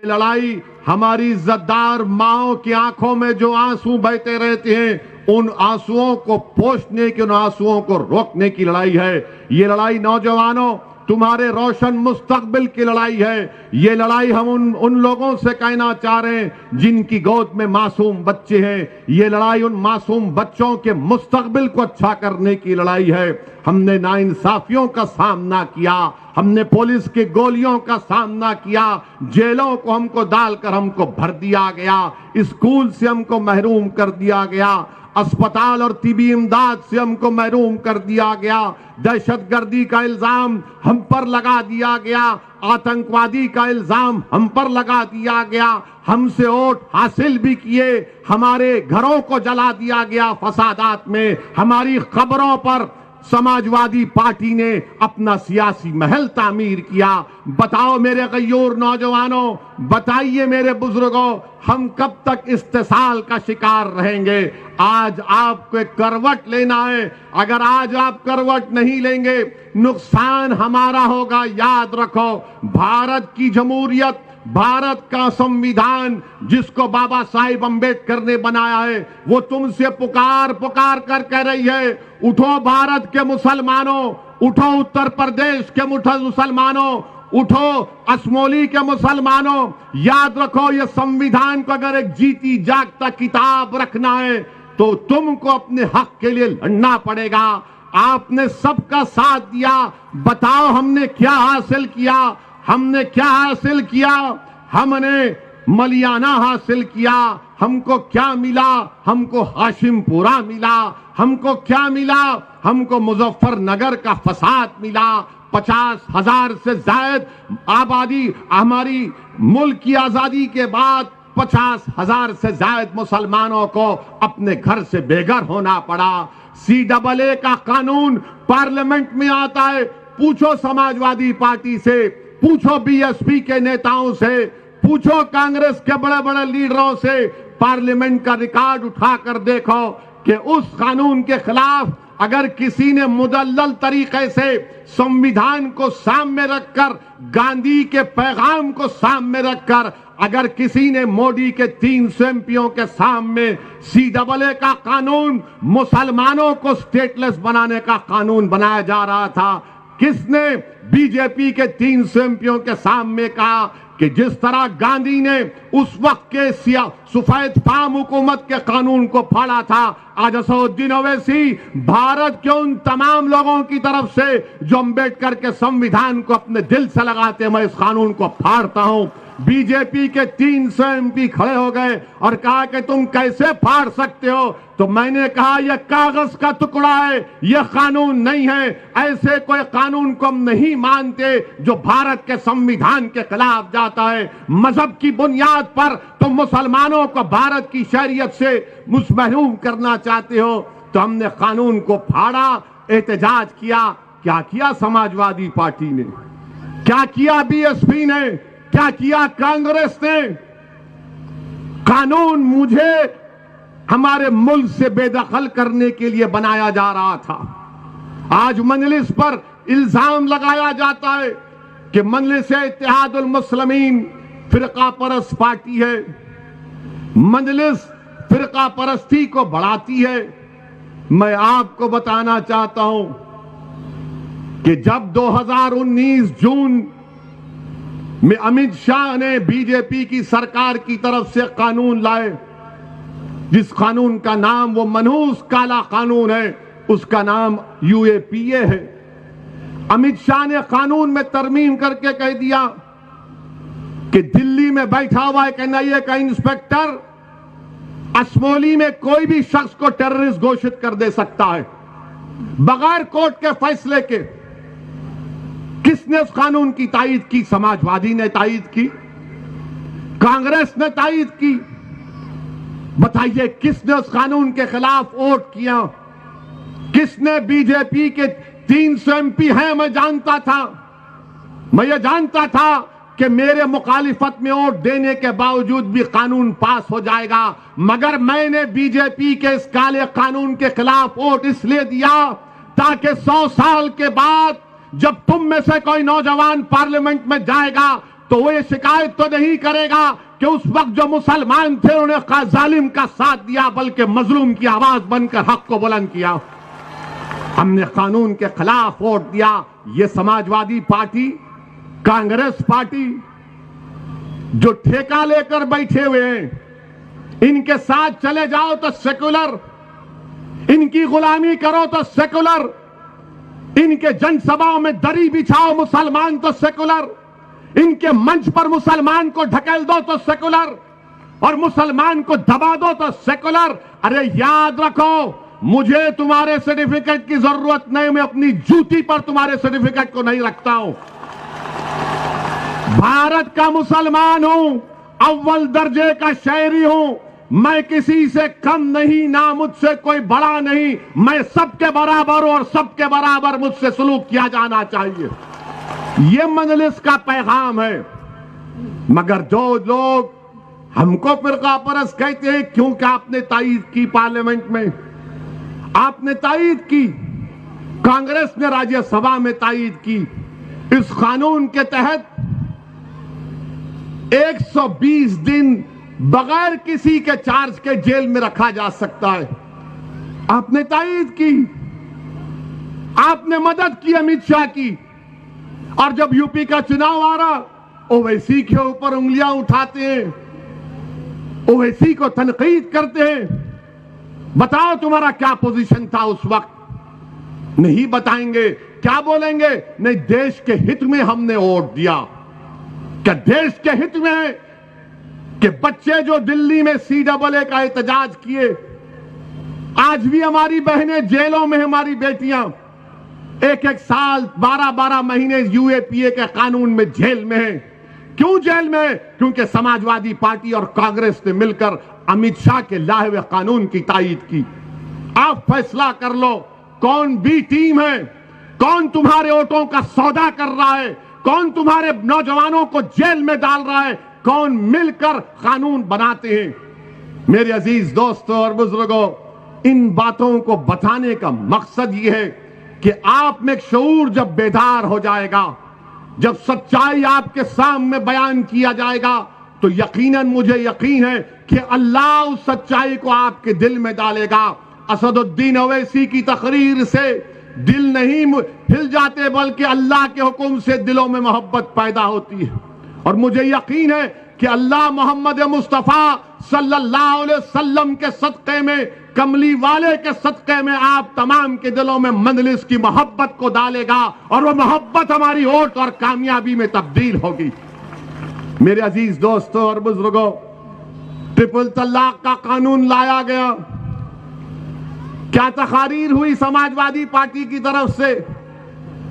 लड़ाई हमारी इज्जतदार माओ की आंखों में जो आंसू बहते रहते हैं, उन आंसुओं को पोंछने की, उन आंसुओं को रोकने की लड़ाई है। ये लड़ाई नौजवानों, तुम्हारे रोशन मुस्तकबिल की लड़ाई है। ये लड़ाई हम उन लोगों से कहना चाह रहे हैं जिनकी गोद में मासूम बच्चे हैं। ये लड़ाई उन मासूम बच्चों के मुस्तकबिल को अच्छा करने की लड़ाई है। हमने नाइंसाफियों का सामना किया, हमने पुलिस की गोलियों का सामना किया, जेलों को हमको डालकर हमको भर दिया गया, स्कूल से हमको महरूम कर दिया गया, अस्पताल और तिबी इमदाद से हमको महरूम कर दिया गया, दहशतगर्दी का इल्जाम हम पर लगा दिया गया, आतंकवादी का इल्जाम हम पर लगा दिया गया, हमसे वोट हासिल भी किए, हमारे घरों को जला दिया गया फसादात में, हमारी खबरों पर समाजवादी पार्टी ने अपना सियासी महल तामीर किया। बताओ मेरे गयूर नौजवानों, बताइए मेरे बुजुर्गों, हम कब तक इस्तेसाल का शिकार रहेंगे? आज आपको एक करवट लेना है। अगर आज आप करवट नहीं लेंगे, नुकसान हमारा होगा। याद रखो, भारत की जमहूरियत, भारत का संविधान जिसको बाबा साहिब अंबेडकर ने बनाया है, वो तुमसे पुकार पुकार कर कह रही है, उठो भारत के मुसलमानों, उठो उत्तर प्रदेश के मुसलमानों, उठो असमोली के मुसलमानों। याद रखो, ये संविधान को अगर एक जीती जागता किताब रखना है तो तुमको अपने हक के लिए लड़ना पड़ेगा। आपने सबका साथ दिया, बताओ हमने क्या हासिल किया? हमने क्या हासिल किया? हमने मलियाना हासिल किया। हमको क्या मिला? हमको हाशिमपुरा मिला। हमको क्या मिला? हमको मुजफ्फरनगर का फसाद मिला। 50,000 से ज्यादा आबादी, हमारी मुल्क की आजादी के बाद 50,000 से ज्यादा मुसलमानों को अपने घर से बेघर होना पड़ा। CAA का कानून पार्लियामेंट में आता है, पूछो समाजवादी पार्टी से, पूछो BSP के नेताओं से, पूछो कांग्रेस के बड़े बड़े लीडरों से, पार्लियामेंट का रिकॉर्ड उठाकर देखो कि उस कानून के खिलाफ अगर किसी ने मुदल्लल तरीके से संविधान को सामने रखकर, गांधी के पैगाम को सामने रखकर, अगर किसी ने मोदी के 300 MPओं के सामने CAA का कानून, मुसलमानों को स्टेटलेस बनाने का कानून बनाया जा रहा था, किसने बीजेपी के 300 MPओं के सामने कहा कि जिस तरह गांधी ने उस वक्त के सफेद फार्म हुकूमत के कानून को फाड़ा था, आज असदुद्दीन ओवैसी भारत के उन तमाम लोगों की तरफ से जो अम्बेडकर के संविधान को अपने दिल से लगाते हैं, मैं इस कानून को फाड़ता हूं। बीजेपी के 300 MP खड़े हो गए और कहा कि तुम कैसे फाड़ सकते हो? तो मैंने कहा यह कागज का टुकड़ा है, यह कानून नहीं है। ऐसे कोई कानून को हम नहीं मानते जो भारत के संविधान के खिलाफ जाता है। मजहब की बुनियाद पर तुम मुसलमानों को भारत की शरीयत से महरूम करना चाहते हो। तो हमने कानून को फाड़ा, एहतजाज किया। क्या किया समाजवादी पार्टी ने? क्या किया BSP ने? क्या किया कांग्रेस ने? कानून मुझे हमारे मुल्क से बेदखल करने के लिए बनाया जा रहा था। आज मजलिस पर इल्जाम लगाया जाता है कि मजलिस इत्तेहादुल मुस्लिमीन फिरका परस्त पार्टी है, मजलिस फिरका परस्ती को बढ़ाती है। मैं आपको बताना चाहता हूं कि जब 2019 जून में अमित शाह ने बीजेपी की सरकार की तरफ से कानून लाए, जिस कानून का नाम वो मनहूस काला कानून है, उसका नाम UAPA है। अमित शाह ने कानून में तरमीम करके कह दिया कि दिल्ली में बैठा हुआ एक NIA का इंस्पेक्टर असमोली में कोई भी शख्स को टेररिस्ट घोषित कर दे सकता है बगैर कोर्ट के फैसले के। किसने उस कानून की तायीद की? समाजवादी ने तायीद की, कांग्रेस ने तायीद की। बताइए किसने उस कानून के खिलाफ वोट किया? किसने? बीजेपी के 300 MP हैं, मैं जानता था। मैं ये जानता था कि मेरे मुखालिफत में वोट देने के बावजूद भी कानून पास हो जाएगा, मगर मैंने बीजेपी के इस काले कानून के खिलाफ वोट इसलिए दिया ताकि 100 साल के बाद जब तुम में से कोई नौजवान पार्लियामेंट में जाएगा, तो वो ये शिकायत तो नहीं करेगा कि उस वक्त जो मुसलमान थे उन्होंने जालिम का साथ दिया, बल्कि मजलूम की आवाज बनकर हक को बुलंद किया। हमने कानून के खिलाफ वोट दिया। ये समाजवादी पार्टी, कांग्रेस पार्टी जो ठेका लेकर बैठे हुए हैं, इनके साथ चले जाओ तो सेकुलर, इनकी गुलामी करो तो सेकुलर, इनके जनसभाओं में दरी बिछाओ मुसलमान तो सेकुलर, इनके मंच पर मुसलमान को ढकेल दो तो सेकुलर, और मुसलमान को दबा दो तो सेकुलर। अरे याद रखो, मुझे तुम्हारे सर्टिफिकेट की जरूरत नहीं, मैं अपनी जूती पर तुम्हारे सर्टिफिकेट को नहीं रखता हूं। भारत का मुसलमान हूं, अव्वल दर्जे का शहरी हूं, मैं किसी से कम नहीं, ना मुझसे कोई बड़ा नहीं, मैं सबके बराबर हूं और सबके बराबर मुझसे सलूक किया जाना चाहिए। यह मजलिस का पैगाम है। मगर जो लोग हमको फिरका परस्त कहते हैं, क्योंकि आपने तायीद की पार्लियामेंट में, आपने तायीद की, कांग्रेस ने राज्यसभा में तायीद की, इस कानून के तहत 120 दिन बगैर किसी के चार्ज के जेल में रखा जा सकता है। आपने तायीद की, आपने मदद की अमित शाह की, और जब यूपी का चुनाव आ रहा, ओवैसी के ऊपर उंगलियां उठाते हैं, ओवैसी को तनकीद करते हैं। बताओ तुम्हारा क्या पोजीशन था उस वक्त? नहीं बताएंगे। क्या बोलेंगे? नहीं, देश के हित में हमने वोट दिया। क्या देश के हित में है कि बच्चे जो दिल्ली में CAA का एहतजाज किए, आज भी हमारी बहनें जेलों में, हमारी बेटियां 1-1 साल 12-12 महीने UAPA के कानून में जेल में है। क्यों जेल में है? क्योंकि समाजवादी पार्टी और कांग्रेस ने मिलकर अमित शाह के लाए हुए कानून की तायीद की। आप फैसला कर लो, कौन बी टीम है, कौन तुम्हारे वोटों का सौदा कर रहा है, कौन तुम्हारे नौजवानों को जेल में डाल रहा है, कौन मिलकर कानून बनाते हैं। मेरे अजीज दोस्तों और बुजुर्गों, इन बातों को बताने का मकसद यह है कि आप में शऊर जब बेदार हो जाएगा, जब सच्चाई आपके सामने बयान किया जाएगा, तो यकीनन मुझे यकीन है कि अल्लाह उस सच्चाई को आपके दिल में डालेगा। असदुद्दीन ओवैसी की तकरीर से दिल नहीं हिल जाते, बल्कि अल्लाह के हुक्म से दिलों में मोहब्बत पैदा होती है। और मुझे यकीन है कि अल्लाह मोहम्मद मुस्तफा सल्लल्लाहु अलैहि वसल्लम के सदक़े में, कमली वाले के सदक़े में आप तमाम के दिलों में मजलिस की मोहब्बत को डालेगा, और वो मोहब्बत हमारी वोट और कामयाबी में तब्दील होगी। मेरे अजीज दोस्तों और बुजुर्गों, ट्रिपल तलाक का कानून लाया गया। क्या तकरीर हुई समाजवादी पार्टी की तरफ से?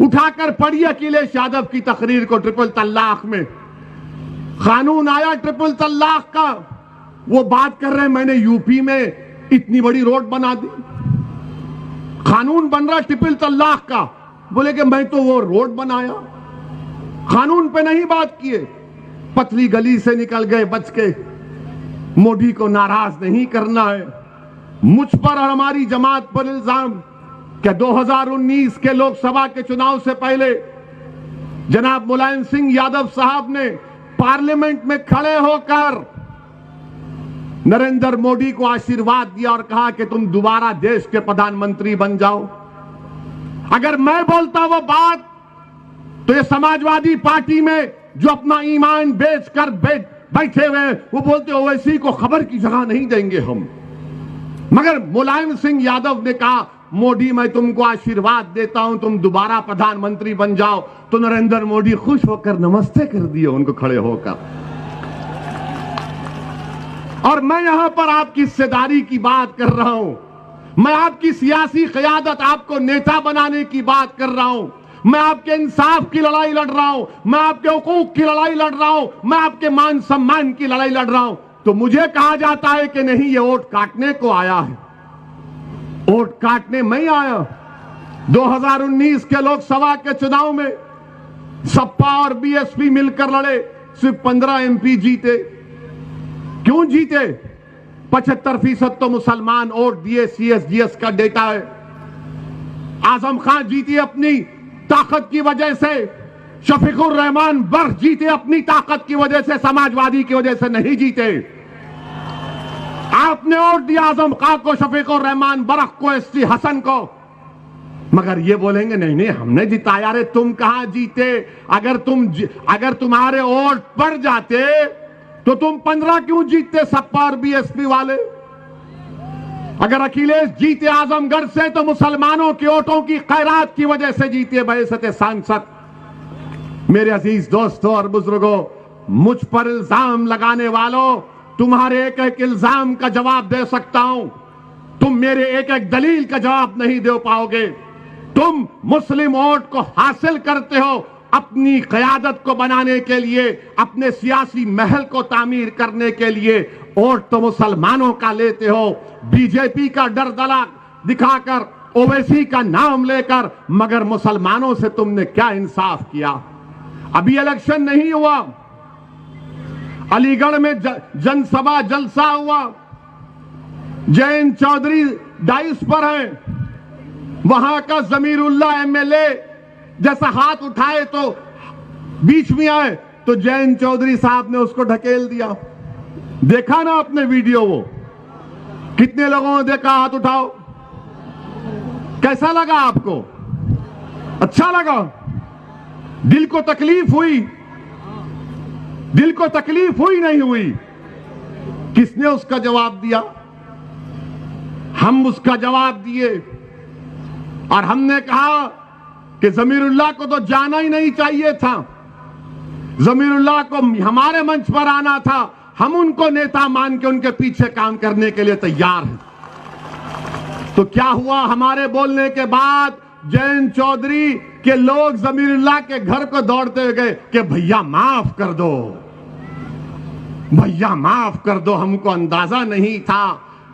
उठाकर पढ़िए अखिलेश यादव की तकरीर को। ट्रिपल तलाक में कानून आया, ट्रिपल तलाक का, वो बात कर रहे हैं मैंने यूपी में इतनी बड़ी रोड बना दी। कानून बन रहा ट्रिपल तलाक का, बोले कि मैं तो वो रोड बनाया, कानून पे नहीं बात किए। पतली गली से निकल गए बच के। मोदी को नाराज नहीं करना है। मुझ पर और हमारी जमात पर इल्जाम क्या 2019 के लोकसभा के चुनाव से पहले जनाब मुलायम सिंह यादव साहब ने पार्लियामेंट में खड़े होकर नरेंद्र मोदी को आशीर्वाद दिया और कहा कि तुम दोबारा देश के प्रधानमंत्री बन जाओ। अगर मैं बोलता वो बात, तो ये समाजवादी पार्टी में जो अपना ईमान बेचकर बैठे हुए हैं, वो बोलते ओवैसी को खबर की जगह नहीं देंगे हम। मगर मुलायम सिंह यादव ने कहा मोदी मैं तुमको आशीर्वाद देता हूं, तुम दोबारा प्रधानमंत्री बन जाओ, तो नरेंद्र मोदी खुश होकर नमस्ते कर दिए उनको खड़े होकर। और मैं यहां पर आपकी हिस्सेदारी की बात कर रहा हूं, मैं आपकी सियासी क़यादत, आपको नेता बनाने की बात कर रहा हूं, मैं आपके इंसाफ की लड़ाई लड़ रहा हूं, मैं आपके हुकूक की लड़ाई लड़ रहा हूं, मैं आपके मान सम्मान की लड़ाई लड़ रहा हूं। तो मुझे कहा जाता है कि नहीं ये वोट काटने को आया है। वोट काटने नहीं आया। 2019 के लोकसभा के चुनाव में सपा और बीएसपी मिलकर लड़े, सिर्फ 15 MP जीते। क्यों जीते? 75% तो मुसलमान वोट दिए। CSGS का डेटा है। आजम खान जीती अपनी ताकत की वजह से, शफीकुर रहमान बर्क जीते अपनी ताकत की वजह से, समाजवादी की वजह से नहीं जीते। आपने वोट दिया आजम खां को, शफीकुर रहमान बर्क को, एसटी हसन को, मगर ये बोलेंगे नहीं नहीं हमने जिताया। रे तुम कहां जीते? अगर तुम्हारे वोट पड़ जाते तो तुम 15 क्यों जीतते सपा और बीएसपी वाले? अगर अखिलेश जीते आजमगढ़ से तो मुसलमानों के वोटों की खैरात की वजह से जीते बहसते सांसद। मेरे अजीज दोस्तों और बुजुर्गों, मुझ पर इल्जाम लगाने वालों, तुम्हारे एक एक इल्जाम का जवाब दे सकता हूं, तुम मेरे एक एक दलील का जवाब नहीं दे पाओगे। तुम मुस्लिम वोट को हासिल करते हो अपनी क़यादत को बनाने के लिए, अपने सियासी महल को तामीर करने के लिए। वोट तो मुसलमानों का लेते हो, बीजेपी का डर दला दिखाकर, ओवैसी का नाम लेकर, मगर मुसलमानों से तुमने क्या इंसाफ किया? अभी इलेक्शन नहीं हुआ, अलीगढ़ में जनसभा जलसा हुआ, जयंत चौधरी डाइस पर हैं, वहां का जमीरुल्लाह एमएलए जैसा हाथ उठाए तो बीच में आए तो जयंत चौधरी साहब ने उसको ढकेल दिया। देखा ना आपने वीडियो? वो कितने लोगों ने देखा? हाथ उठाओ। कैसा लगा आपको? अच्छा लगा? दिल को तकलीफ हुई? दिल को तकलीफ हुई नहीं हुई? किसने उसका जवाब दिया? हम उसका जवाब दिए और हमने कहा कि जमीरुल्लाह को तो जाना ही नहीं चाहिए था, जमीरुल्लाह को हमारे मंच पर आना था, हम उनको नेता मान के उनके पीछे काम करने के लिए तैयार हैं। तो क्या हुआ? हमारे बोलने के बाद जयंत चौधरी के लोग जमीरुल्लाह के घर को दौड़ते हुए गए कि भैया माफ कर दो, भैया माफ कर दो, हमको अंदाजा नहीं था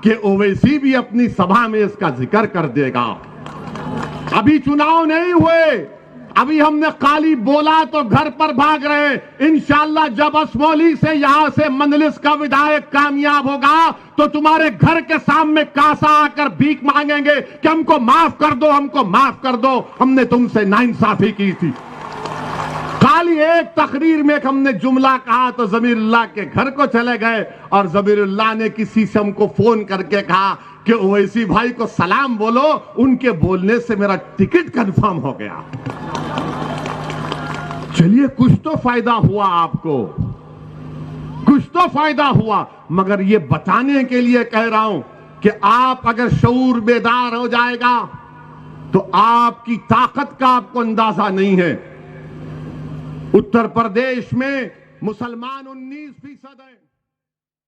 कि ओवैसी भी अपनी सभा में इसका जिक्र कर देगा। अभी चुनाव नहीं हुए, अभी हमने खाली बोला तो घर पर भाग रहे। इंशाअल्लाह जब असमौली से यहां से मंदलिस का विधायक कामयाब होगा तो तुम्हारे घर के सामने कासा आकर भीख मांगेंगे कि हमको माफ कर दो, हमको माफ कर दो, हमने तुमसे नाइंसाफी की थी। खाली एक तकरीर में हमने जुमला कहा तो जमीरुल्लाह के घर को चले गए और जमीरुल्लाह ने किसी से हमको फोन करके कहा कि ओवैसी भाई को सलाम बोलो, उनके बोलने से मेरा टिकट कंफर्म हो गया। चलिए कुछ तो फायदा हुआ आपको, कुछ तो फायदा हुआ, मगर ये बताने के लिए कह रहा हूं कि आप अगर शऊर बेदार हो जाएगा तो आपकी ताकत का आपको अंदाजा नहीं है। उत्तर प्रदेश में मुसलमान 19% है।